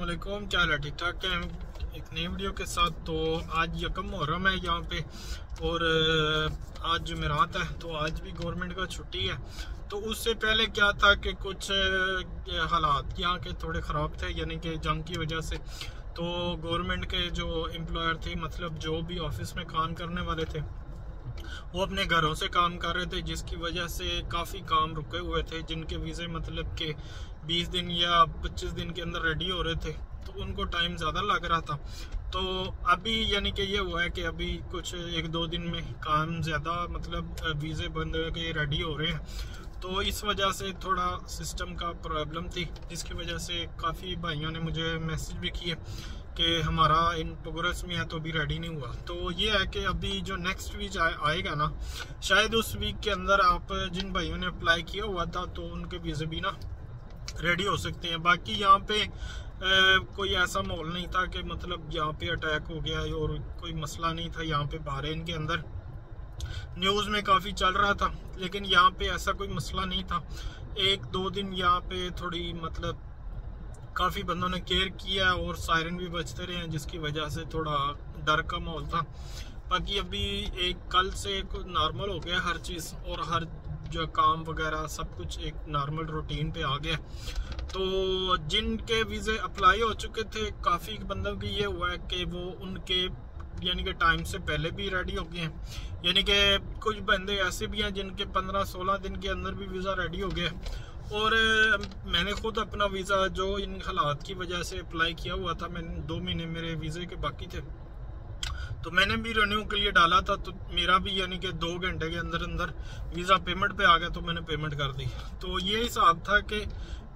वालेकुम, क्या हाल है? ठीक ठाक है। एक नई वीडियो के साथ। तो आज यकम मुहर्रम है यहाँ पे और आज जुमेरात है, तो आज भी गवर्नमेंट का छुट्टी है। तो उससे पहले क्या था कि कुछ हालात यहाँ के थोड़े ख़राब थे, यानी कि जंग की वजह से। तो गवर्नमेंट के जो एम्प्लॉयर थे, मतलब जो भी ऑफिस में काम करने वाले थे, वो अपने घरों से काम कर रहे थे, जिसकी वजह से काफ़ी काम रुके हुए थे। जिनके वीज़े मतलब के 20 दिन या 25 दिन के अंदर रेडी हो रहे थे, तो उनको टाइम ज़्यादा लग रहा था। तो अभी यानी कि ये हुआ है कि अभी कुछ 1-2 दिन में काम ज़्यादा मतलब वीज़े बंद के रेडी हो रहे हैं। तो इस वजह से थोड़ा सिस्टम का प्रॉब्लम थी, जिसकी वजह से काफ़ी भाइयों ने मुझे मैसेज भी किए कि हमारा इन प्रोग्रेस में है तो अभी रेडी नहीं हुआ। तो ये है कि अभी जो नेक्स्ट वीक आएगा ना, शायद उस वीक के अंदर आप जिन भाइयों ने अप्लाई किया हुआ था तो उनके वीज़े भी ना रेडी हो सकते हैं। बाकी यहाँ पे कोई ऐसा माहौल नहीं था कि मतलब यहाँ पे अटैक हो गया और कोई मसला नहीं था। यहाँ पे बहरीन के अंदर न्यूज़ में काफ़ी चल रहा था, लेकिन यहाँ पे ऐसा कोई मसला नहीं था। 1-2 दिन यहाँ पे थोड़ी मतलब काफ़ी बंदों ने केयर किया और सायरन भी बजते रहे हैं, जिसकी वजह से थोड़ा डर का माहौल था। बाकी अभी एक कल से नॉर्मल हो गया हर चीज़, और हर जो काम वगैरह सब कुछ एक नॉर्मल रूटीन पे आ गया। तो जिनके वीज़े अप्लाई हो चुके थे, काफ़ी बंदों की ये हुआ है कि वो उनके यानी कि टाइम से पहले भी रेडी हो गए हैं। यानी कि कुछ बंदे ऐसे भी हैं जिनके 15-16 दिन के अंदर भी वीज़ा रेडी हो गया। और मैंने खुद अपना वीज़ा जो इन हालात की वजह से अप्लाई किया हुआ था, मैंने 2 महीने मेरे वीज़े के बाकी थे, तो मैंने भी रिन्यू के लिए डाला था। तो मेरा भी यानी कि 2 घंटे के अंदर अंदर वीज़ा पेमेंट पे आ गया, तो मैंने पेमेंट कर दी। तो ये हिसाब था कि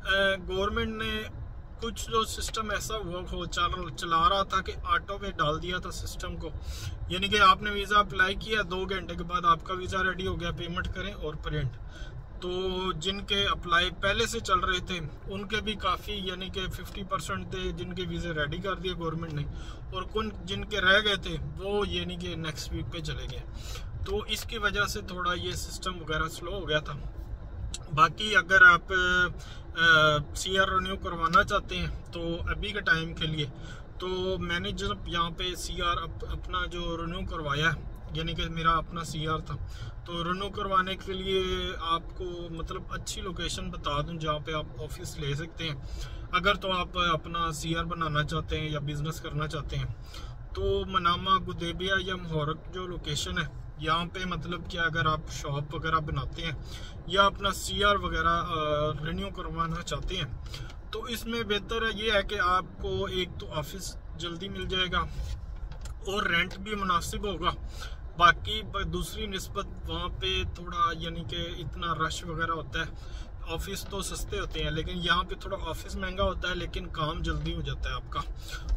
गवर्नमेंट ने कुछ जो सिस्टम ऐसा हुआ वो चला रहा था कि ऑटो पे डाल दिया था सिस्टम को। यानी कि आपने वीज़ा अप्लाई किया, 2 घंटे के बाद आपका वीज़ा रेडी हो गया, पेमेंट करें और प्रिंट। तो जिनके अप्लाई पहले से चल रहे थे उनके भी काफ़ी यानी कि 50% थे जिनके वीज़े रेडी कर दिए गवर्नमेंट ने, और जिनके रह गए थे वो यानी कि नेक्स्ट वीक पे चले गए। तो इसकी वजह से थोड़ा ये सिस्टम वगैरह स्लो हो गया था। बाकी अगर आप CR रिन्यू करवाना चाहते हैं तो अभी के टाइम के लिए, तो मैंने जब यहाँ पे CR अपना जो रिन्यू करवाया है, यानी कि मेरा अपना CR था, तो रिन्यू करवाने के लिए आपको मतलब अच्छी लोकेशन बता दूं जहाँ पे आप ऑफिस ले सकते हैं। अगर तो आप अपना CR बनाना चाहते हैं या बिज़नेस करना चाहते हैं, तो मनामा, गुदेबिया या मुहर्रक जो लोकेशन है, यहाँ पे मतलब कि अगर आप शॉप वगैरह बनाते हैं या अपना CR वगैरह रिन्यू करवाना चाहते हैं, तो इसमें बेहतर ये है कि आपको एक तो ऑफिस जल्दी मिल जाएगा और रेंट भी मुनासिब होगा। बाकी दूसरी निस्बत वहाँ पे थोड़ा यानी कि इतना रश वगैरह होता है। ऑफिस तो सस्ते होते हैं, लेकिन यहाँ पे थोड़ा ऑफिस महंगा होता है, लेकिन काम जल्दी हो जाता है आपका।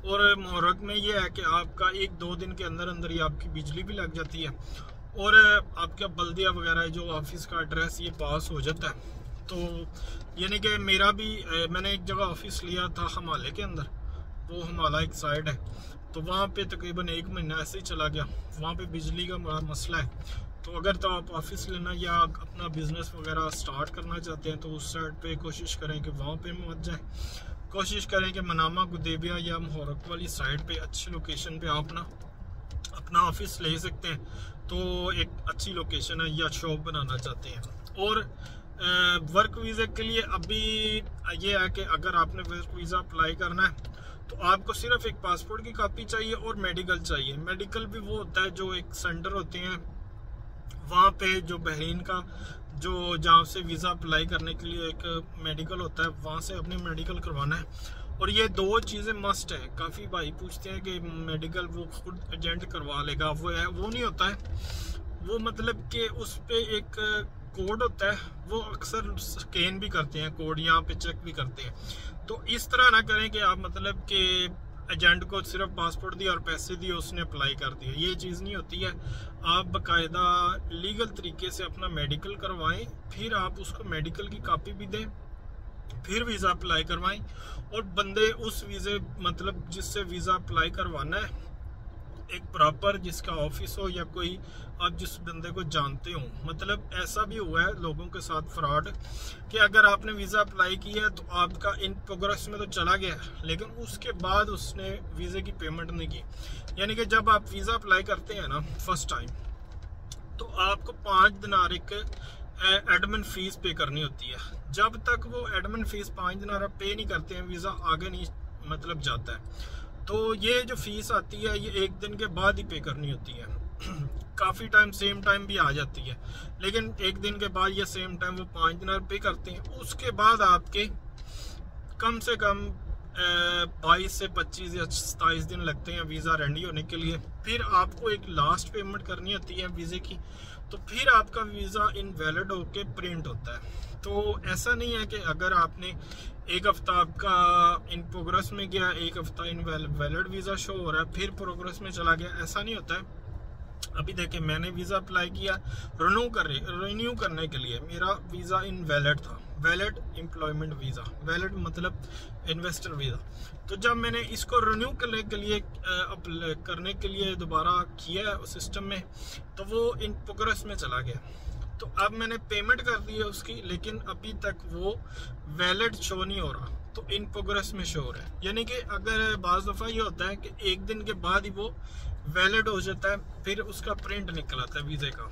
और मुहर्रक में ये है कि आपका 1-2 दिन के अंदर अंदर ही आपकी बिजली भी लग जाती है, और आपका बल्दिया वगैरह जो ऑफिस का एड्रेस ये पास हो जाता है। तो यानी कि मेरा भी मैंने एक जगह ऑफिस लिया था हमाले के अंदर, वो हमाला एक साइड है, तो वहाँ पे तकरीबन 1 महीना ऐसे ही चला गया। वहाँ पे बिजली का बड़ा मसला है। तो अगर तो आप ऑफिस लेना या अपना बिजनेस वगैरह स्टार्ट करना चाहते हैं, तो उस साइड पे कोशिश करें कि वहाँ पे मत जाएं। कोशिश करें कि मनामा, गुदेबिया या मुहर्रक वाली साइड पे अच्छी लोकेशन पे आप ना अपना ऑफिस ले सकते हैं। तो एक अच्छी लोकेशन है, या शॉप बनाना चाहते हैं। और वर्क वीज़े के लिए अभी ये है कि अगर आपने वर्क वीज़ा अप्लाई करना है, तो आपको सिर्फ एक पासपोर्ट की कॉपी चाहिए और मेडिकल चाहिए। मेडिकल भी वो होता है जो एक सेंटर होते हैं वहाँ पे, जो बहरीन का जो जहाँ से वीज़ा अप्लाई करने के लिए एक मेडिकल होता है, वहाँ से अपनी मेडिकल करवाना है। और ये 2 चीज़ें मस्ट है। काफ़ी भाई पूछते हैं कि मेडिकल वो खुद एजेंट करवा लेगा, वो नहीं होता है। वो मतलब कि उस पर एक कोड होता है, वो अक्सर स्कैन भी करते हैं कोड, यहाँ पे चेक भी करते हैं। तो इस तरह ना करें कि आप मतलब कि एजेंट को सिर्फ पासपोर्ट दिया और पैसे दिए, उसने अप्लाई कर दिया। ये चीज़ नहीं होती है। आप बाकायदा लीगल तरीके से अपना मेडिकल करवाएं, फिर आप उसको मेडिकल की कॉपी भी दें, फिर वीज़ा अप्लाई करवाएं। और बंदे उस वीज़े मतलब जिससे वीज़ा अप्लाई करवाना है एक प्रॉपर जिसका ऑफिस हो या कोई आप जिस बंदे को जानते हो। मतलब ऐसा भी हुआ है लोगों के साथ फ्रॉड कि अगर आपने वीज़ा अप्लाई किया है तो आपका इन प्रोग्रेस में तो चला गया, लेकिन उसके बाद उसने वीज़े की पेमेंट नहीं की। यानी कि जब आप वीज़ा अप्लाई करते हैं ना फर्स्ट टाइम, तो आपको 5 दिनार एक एडमिन फीस पे करनी होती है। जब तक वो एडमिन फीस 5 दिनार पे नहीं करते हैं, वीज़ा आगे नहीं मतलब जाता है। तो ये जो फीस आती है ये 1 दिन के बाद ही पे करनी होती है। काफ़ी टाइम सेम टाइम भी आ जाती है, लेकिन 1 दिन के बाद या सेम टाइम वो 5 दिनार पे करते हैं। उसके बाद आपके कम से कम 22 से 25 या 27 दिन लगते हैं वीज़ा रेडी होने के लिए। फिर आपको एक लास्ट पेमेंट करनी होती है वीज़े की, तो फिर आपका वीज़ा इनवैलिड होके प्रिंट होता है। तो ऐसा नहीं है कि अगर आपने एक हफ्ता आपका इन प्रोग्रेस में गया, एक हफ्ता इनवैलिड वीज़ा शो हो रहा है, फिर प्रोग्रेस में चला गया, ऐसा नहीं होता है। अभी देखिए मैंने वीज़ा अप्लाई किया रिन्यू करने के लिए, मेरा वीज़ा इनवैलिड था, वैलिड एम्प्लॉयमेंट वीज़ा, वैलिड मतलब इन्वेस्टर वीज़ा। तो जब मैंने इसको रिन्यू करने के लिए दोबारा किया सिस्टम में, तो वो इन प्रोग्रेस में चला गया। तो अब मैंने पेमेंट कर दी है उसकी, लेकिन अभी तक वो वैलिड शो नहीं हो रहा, तो इन प्रोग्रेस में शो हो रहा है। यानी कि अगर बाज़ दफ़ा ये होता है कि 1 दिन के बाद ही वो वैलिड हो जाता है, फिर उसका प्रिंट निकल आता है वीज़े का।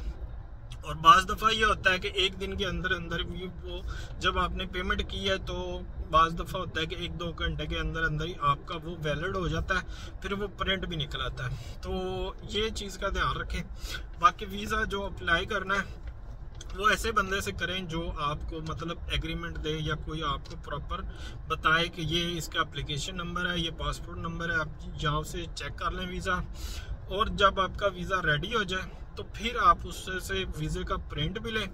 और बाज़ दफ़ा ये होता है कि 1 दिन के अंदर अंदर भी वो जब आपने पेमेंट की है, तो बाज़ दफ़ा होता है कि 1-2 घंटे के अंदर अंदर ही आपका वो वैलिड हो जाता है, फिर वो प्रिंट भी निकल आता है। तो ये चीज़ का ध्यान रखें। बाकी वीज़ा जो अप्लाई करना है वो ऐसे बंदे से करें जो आपको मतलब एग्रीमेंट दे, या कोई आपको प्रॉपर बताए कि ये इसका एप्लीकेशन नंबर है, ये पासपोर्ट नंबर है, आप यहाँ से चेक कर लें वीज़ा। और जब आपका वीज़ा रेडी हो जाए तो फिर आप उससे वीज़े का प्रिंट भी लें,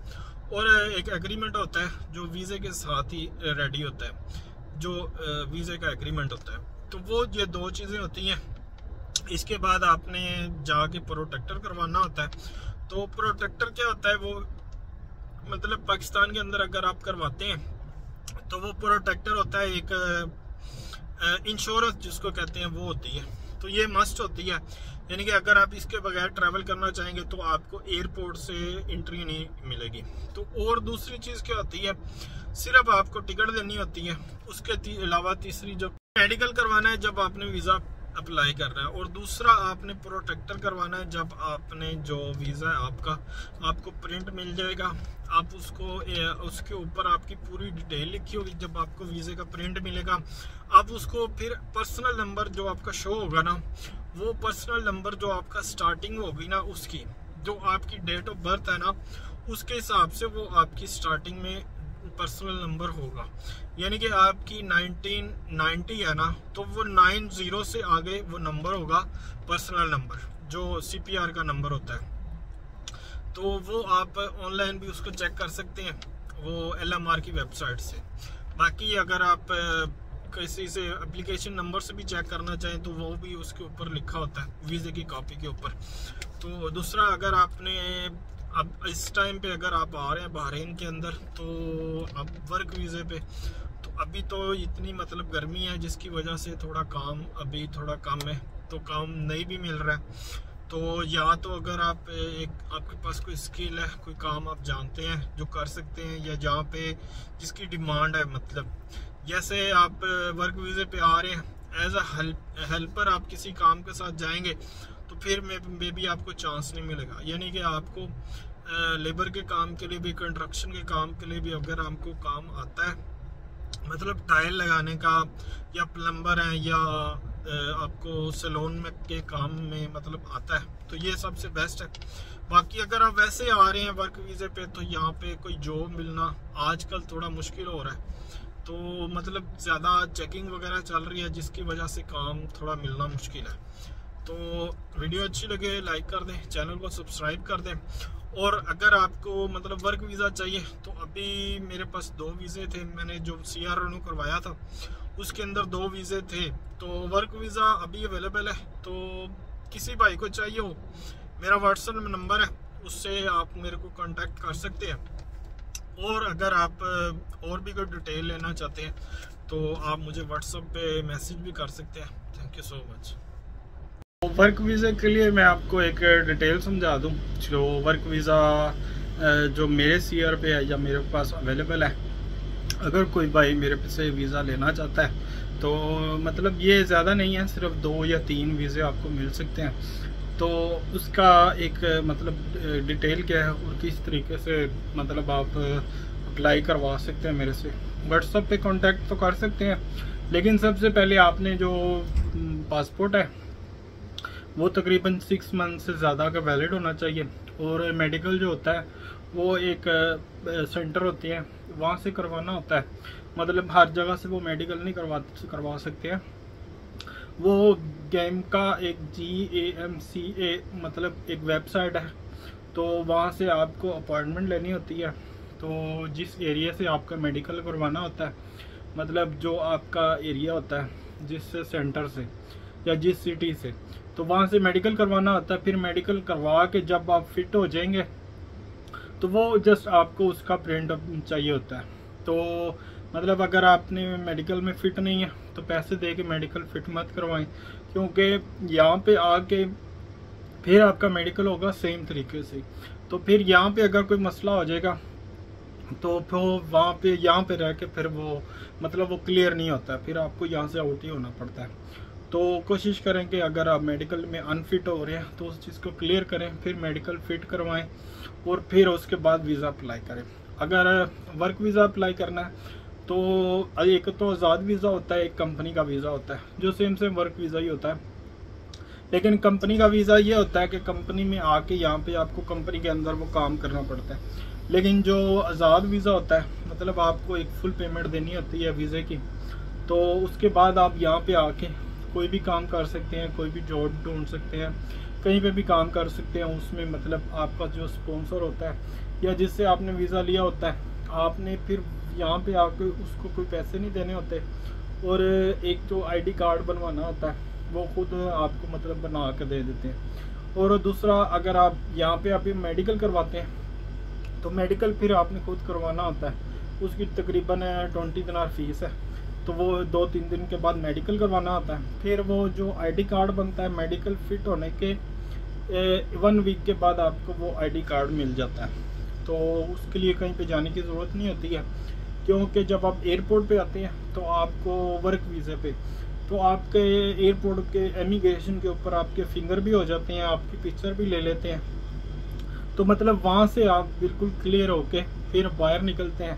और एक एग्रीमेंट होता है जो वीज़े के साथ ही रेडी होता है, जो वीज़े का एग्रीमेंट होता है। तो वो ये 2 चीज़ें होती हैं। इसके बाद आपने जाके प्रोटेक्टर करवाना होता है। तो प्रोटेक्टर क्या होता है, वो मतलब पाकिस्तान के अंदर अगर आप करवाते हैं तो वो प्रोटेक्टर होता है, एक इंश्योरेंस जिसको कहते हैं वो होती है। तो ये मस्ट होती है, यानी कि अगर आप इसके बगैर ट्रैवल करना चाहेंगे तो आपको एयरपोर्ट से एंट्री नहीं मिलेगी। तो और दूसरी चीज़ क्या होती है, सिर्फ आपको टिकट देनी होती है। उसके अलावा तीसरी जो मेडिकल करवाना है जब आपने वीज़ा अप्लाई कर रहा है, और दूसरा आपने प्रोटेक्टर करवाना है जब आपने जो वीज़ा है आपका, आपको प्रिंट मिल जाएगा। आप उसके ऊपर आपकी पूरी डिटेल लिखी होगी। जब आपको वीज़े का प्रिंट मिलेगा, आप उसको फिर पर्सनल नंबर जो आपका शो होगा ना, वो पर्सनल नंबर जो आपका स्टार्टिंग होगी ना, उसकी जो आपकी डेट ऑफ बर्थ है ना, उसके हिसाब से वो आपकी स्टार्टिंग में पर्सनल नंबर होगा। यानी कि आपकी 1990 है ना, तो वो 90 से आगे वो नंबर होगा पर्सनल नंबर, जो CPR का नंबर होता है। तो वो आप ऑनलाइन भी उसको चेक कर सकते हैं, वो LMR की वेबसाइट से। बाकी अगर आप किसी से एप्लीकेशन नंबर से भी चेक करना चाहें तो वो भी उसके ऊपर लिखा होता है वीज़े की कॉपी के ऊपर। तो दूसरा, अगर आपने अब इस टाइम पे अगर आप आ रहे हैं बहरीन के अंदर, तो अब वर्क वीज़े पे, तो अभी तो इतनी मतलब गर्मी है जिसकी वजह से थोड़ा काम अभी थोड़ा कम है, तो काम नहीं भी मिल रहा है। तो या तो अगर आपके पास कोई स्किल है, कोई काम आप जानते हैं जो कर सकते हैं, या जहाँ पे जिसकी डिमांड है, मतलब जैसे आप वर्क वीज़े पे आ रहे हैं एज अ हेल्पर, आप किसी काम के साथ जाएंगे तो फिर मे भी आपको चांस नहीं मिलेगा। यानी कि आपको लेबर के काम के लिए भी, कंस्ट्रक्शन के काम के लिए भी अगर आपको काम आता है, मतलब टाइल लगाने का, या प्लम्बर है, या आपको सैलून में के काम में मतलब आता है, तो ये सबसे बेस्ट है। बाकी अगर आप वैसे आ रहे हैं वर्क वीज़े पे, तो यहाँ पे कोई जॉब मिलना आजकल थोड़ा मुश्किल हो रहा है। तो मतलब ज़्यादा चेकिंग वगैरह चल रही है, जिसकी वजह से काम थोड़ा मिलना मुश्किल है। तो वीडियो अच्छी लगे लाइक कर दें, चैनल को सब्सक्राइब कर दें। और अगर आपको मतलब वर्क वीज़ा चाहिए, तो अभी मेरे पास 2 वीज़े थे, मैंने जो CR रिन्यू करवाया था उसके अंदर 2 वीज़े थे। तो वर्क वीज़ा अभी अवेलेबल है, तो किसी भाई को चाहिए हो, मेरा WhatsApp नंबर है, उससे आप मेरे को कांटेक्ट कर सकते हैं। और अगर आप और भी कोई डिटेल लेना चाहते हैं तो आप मुझे WhatsApp पे मैसेज भी कर सकते हैं। Thank you so much. Work visa के लिए मैं आपको एक डिटेल समझा दूं। जो वर्क वीज़ा जो मेरे सीआर पे है या मेरे पास अवेलेबल है, अगर कोई भाई मेरे से वीज़ा लेना चाहता है तो मतलब ये ज़्यादा नहीं है, सिर्फ 2 या 3 वीज़े आपको मिल सकते हैं। तो उसका एक मतलब डिटेल क्या है और किस तरीके से मतलब आप अप्लाई करवा सकते हैं मेरे से, व्हाट्सएप पे कांटेक्ट तो कर सकते हैं। लेकिन सबसे पहले आपने जो पासपोर्ट है वो तकरीबन 6 मंथ से ज़्यादा का वैलिड होना चाहिए। और मेडिकल जो होता है वो एक सेंटर होती है, वहाँ से करवाना होता है। मतलब हर जगह से वो मेडिकल नहीं करवा सकते हैं। वो गेम का एक GAMCA मतलब एक वेबसाइट है, तो वहाँ से आपको अपॉइंटमेंट लेनी होती है। तो जिस एरिया से आपका मेडिकल करवाना होता है, मतलब जो आपका एरिया होता है जिस सेंटर से या जिस सिटी से, तो वहाँ से मेडिकल करवाना होता है। फिर मेडिकल करवा के जब आप फिट हो जाएंगे तो वो जस्ट आपको उसका प्रिंट चाहिए होता है। तो मतलब अगर आपने मेडिकल में फ़िट नहीं है तो पैसे दे के मेडिकल फ़िट मत करवाएं, क्योंकि यहाँ पे आके फिर आपका मेडिकल होगा सेम तरीके से। तो फिर यहाँ पे अगर कोई मसला हो जाएगा तो फिर वहाँ पे यहाँ पे रह के फिर वो मतलब वो क्लियर नहीं होता है, फिर आपको यहाँ से आउट ही होना पड़ता है। तो कोशिश करें कि अगर आप मेडिकल में अनफिट हो रहे हैं तो उस चीज़ को क्लियर करें, फिर मेडिकल फ़िट करवाएं और फिर उसके बाद वीज़ा अप्लाई करें। अगर वर्क वीज़ा अप्लाई करना है तो एक तो आज़ाद वीज़ा होता है, एक कंपनी का वीज़ा होता है जो सेम वर्क वीज़ा ही होता है। लेकिन कंपनी का वीज़ा ये होता है कि कंपनी में आके यहाँ पे आपको कंपनी के अंदर वो काम करना पड़ता है। लेकिन जो आज़ाद वीज़ा होता है मतलब आपको एक फुल पेमेंट देनी होती है वीज़े की, तो उसके बाद आप यहाँ पे आके कोई भी काम कर सकते हैं, कोई भी जॉब ढूंढ सकते हैं, कहीं पे भी काम कर सकते हैं। उसमें मतलब आपका जो स्पॉन्सर होता है या जिससे आपने वीज़ा लिया होता है, आपने फिर यहाँ पे आके उसको कोई पैसे नहीं देने होते। और एक जो ID कार्ड बनवाना होता है वो खुद आपको मतलब बना के दे देते हैं। और दूसरा, अगर आप यहाँ पे अभी मेडिकल करवाते हैं तो मेडिकल फिर आपने खुद करवाना होता है, उसकी तकरीबन 20 दिनार फीस है। तो वो 2-3 दिन के बाद मेडिकल करवाना होता है। फिर वो जो ID कार्ड बनता है मेडिकल फिट होने के 1 वीक के बाद आपको वो ID कार्ड मिल जाता है। तो उसके लिए कहीं पे जाने की ज़रूरत नहीं होती है, क्योंकि जब आप एयरपोर्ट पे आते हैं तो आपको वर्क वीज़े पे तो आपके एयरपोर्ट के इमिग्रेशन के ऊपर आपके फिंगर भी हो जाते हैं, आपकी पिक्चर भी ले लेते हैं। तो मतलब वहाँ से आप बिल्कुल क्लियर होके फिर बाहर निकलते हैं।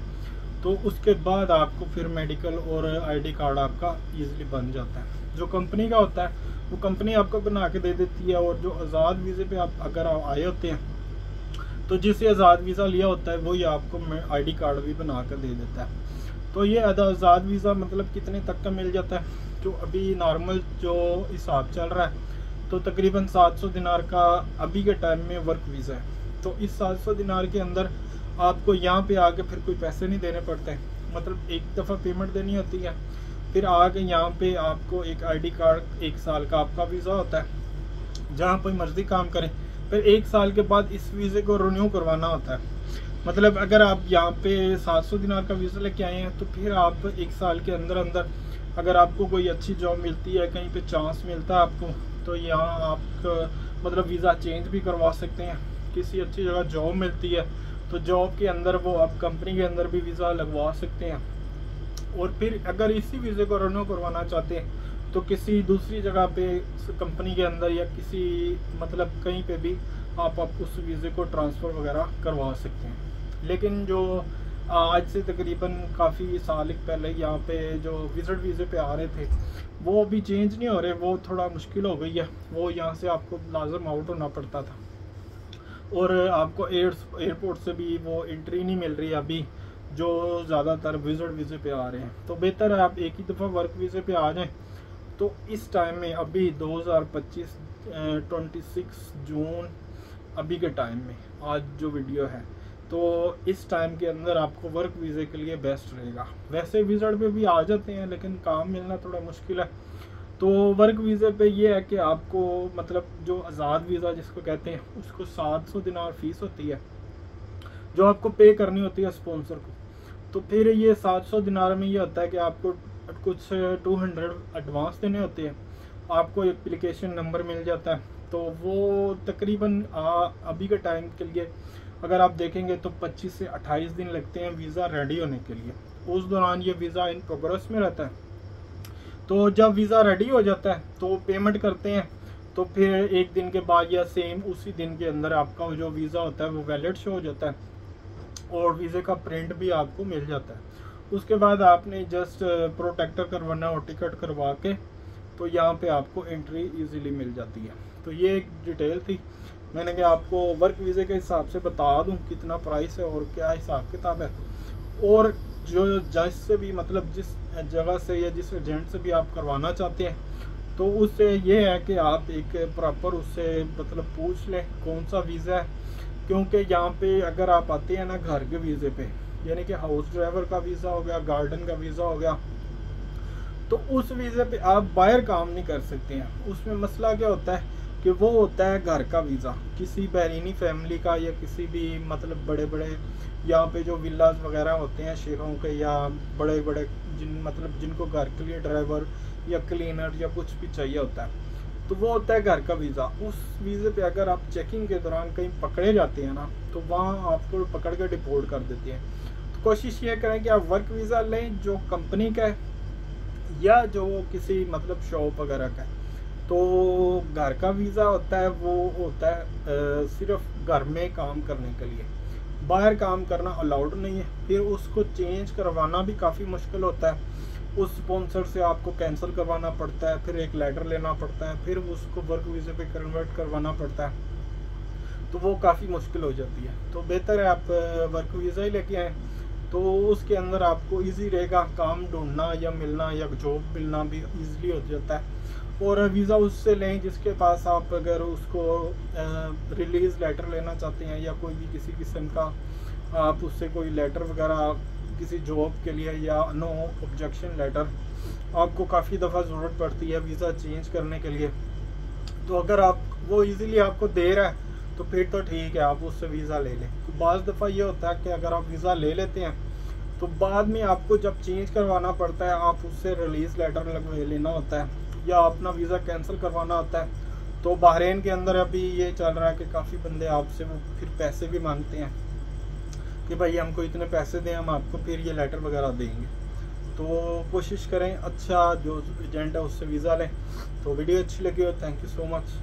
तो उसके बाद आपको फिर मेडिकल और ID कार्ड आपका ईजिली बन जाता है। जो कंपनी का होता है वो कंपनी आपको बना के दे देती है। और जो आज़ाद वीज़े पे आप अगर आप आए होते हैं तो जिससे आज़ाद वीज़ा लिया होता है वही आपको ID कार्ड भी बना कर दे देता है। तो ये आज़ाद वीज़ा मतलब कितने तक का मिल जाता है, जो अभी नॉर्मल जो हिसाब चल रहा है तो तकरीबन 700 दिनार का अभी के टाइम में वर्क वीज़ा है। तो इस 700 दिनार के अंदर आपको यहाँ पे आके फिर कोई पैसे नहीं देने पड़ते, मतलब एक दफ़ा पेमेंट देनी होती है। फिर आके यहाँ पे आपको एक ID कार्ड 1 साल का आपका वीज़ा होता है, जहाँ पर मर्जी काम करें। फिर 1 साल के बाद इस वीज़े को रिन्यू करवाना होता है। मतलब अगर आप यहाँ पे 700 दिनार का वीज़ा लेके आए हैं तो फिर आप 1 साल के अंदर अंदर अगर आपको कोई अच्छी जॉब मिलती है, कहीं पे चांस मिलता है आपको, तो यहाँ आप मतलब वीज़ा चेंज भी करवा सकते हैं। किसी अच्छी जगह जॉब मिलती है तो जॉब के अंदर वो आप कंपनी के अंदर भी वीज़ा लगवा सकते हैं। और फिर अगर इसी वीज़े को रिन्यू करवाना चाहते हैं तो किसी दूसरी जगह पे कंपनी के अंदर या किसी मतलब कहीं पे भी आप उस वीज़े को ट्रांसफ़र वगैरह करवा सकते हैं। लेकिन जो आज से तकरीबन काफ़ी साल पहले यहाँ पे जो विजिट वीज़े पे आ रहे थे वो अभी चेंज नहीं हो रहे, वो थोड़ा मुश्किल हो गई है। वो यहाँ से आपको लाजम आउट होना पड़ता था और आपको एयरपोर्ट से भी वो एंट्री नहीं मिल रही अभी, जो ज़्यादातर विजिट वीज़े पे आ रहे हैं। तो बेहतर है आप एक ही दफ़ा वर्क वीज़े पे आ जाएं। तो इस टाइम में अभी 2025 26 जून अभी के टाइम में आज जो वीडियो है, तो इस टाइम के अंदर आपको वर्क वीज़े के लिए बेस्ट रहेगा। वैसे विजिट पे भी आ जाते हैं लेकिन काम मिलना थोड़ा मुश्किल है। तो वर्क वीज़े पे ये है कि आपको मतलब जो आज़ाद वीज़ा जिसको कहते हैं उसको 700 दिनार फीस होती है जो आपको पे करनी होती है स्पॉन्सर को। तो फिर ये 700 दिनार में ये होता है कि आपको कुछ 200 एडवांस देने होते हैं आपको एप्लीकेशन नंबर मिल जाता है। तो वो तकरीबन अभी के टाइम के लिए अगर आप देखेंगे तो 25 से 28 दिन लगते हैं वीज़ा रेडी होने के लिए। उस दौरान ये वीज़ा इन प्रोग्रेस में रहता है। तो जब वीज़ा रेडी हो जाता है तो पेमेंट करते हैं, तो फिर एक दिन के बाद या सेम उसी दिन के अंदर आपका जो वीज़ा होता है वो वैलिड शो हो जाता है और वीज़े का प्रिंट भी आपको मिल जाता है। उसके बाद आपने जस्ट प्रोटेक्टर करवाना और टिकट करवा के तो यहाँ पे आपको एंट्री इजीली मिल जाती है। तो ये एक डिटेल थी, मैंने कहा आपको वर्क वीज़े के हिसाब से बता दूँ कितना प्राइस है और क्या हिसाब किताब है। और जो जिससे भी मतलब जिस जगह से या जिस एजेंट से भी आप करवाना चाहते हैं तो उससे ये है कि आप एक प्रॉपर उससे मतलब पूछ लें कौन सा वीज़ा है, क्योंकि यहाँ पे अगर आप आते हैं ना घर के वीज़े पे, यानी कि हाउस ड्राइवर का वीज़ा हो गया, गार्डन का वीज़ा हो गया, तो उस वीज़े पे आप बाहर काम नहीं कर सकते हैं। उसमें मसला क्या होता है कि वो होता है घर का वीज़ा, किसी बहरीनी फैमिली का या किसी भी मतलब बड़े बड़े यहाँ पे जो विलाज वगैरह होते हैं शेखों के या बड़े बड़े जिनको घर के लिए ड्राइवर या क्लीनर या कुछ भी चाहिए होता है, तो वो होता है घर का वीज़ा। उस वीज़े पे अगर आप चेकिंग के दौरान कहीं पकड़े जाते हैं ना तो वहाँ आपको पकड़ कर डिपोर्ट कर देते हैं। तो कोशिश ये करें कि आप वर्क वीज़ा लें जो कंपनी का है या जो किसी मतलब शॉप वगैरह का है। तो घर का वीज़ा होता है वो होता है सिर्फ घर में काम करने के लिए, बाहर काम करना अलाउड नहीं है। फिर उसको चेंज करवाना भी काफ़ी मुश्किल होता है, उस स्पॉन्सर से आपको कैंसिल करवाना पड़ता है, फिर एक लेटर लेना पड़ता है, फिर उसको वर्क वीज़े पे कन्वर्ट करवाना पड़ता है, तो वो काफ़ी मुश्किल हो जाती है। तो बेहतर है आप वर्क वीज़ा ही लेके आएँ, तो उसके अंदर आपको इजी रहेगा काम ढूंढना या मिलना या जॉब मिलना भी इजीली हो जाता है। और वीज़ा उससे लें जिसके पास आप अगर उसको रिलीज़ लेटर लेना चाहते हैं या कोई भी किसी किस्म का आप उससे कोई लेटर वगैरह किसी जॉब के लिए या नो ऑब्जेक्शन लेटर आपको काफ़ी दफ़ा ज़रूरत पड़ती है वीज़ा चेंज करने के लिए। तो अगर आप वो इजीली आपको दे रहा है तो फिर तो ठीक है, आप उससे वीज़ा ले लें। तो बाज़ दफ़ा ये होता है कि अगर आप वीज़ा ले लेते हैं तो बाद में आपको जब चेंज करवाना पड़ता है आप उससे रिलीज़ लेटर लेना होता है या अपना वीज़ा कैंसिल करवाना होता है। तो बहरीन के अंदर अभी ये चल रहा है कि काफ़ी बंदे आपसे वो फिर पैसे भी मांगते हैं कि भाई हमको इतने पैसे दें, हम आपको फिर ये लेटर वगैरह देंगे। तो कोशिश करें अच्छा जो एजेंट है उससे वीज़ा लें। तो वीडियो अच्छी लगी हो, थैंक यू सो मच।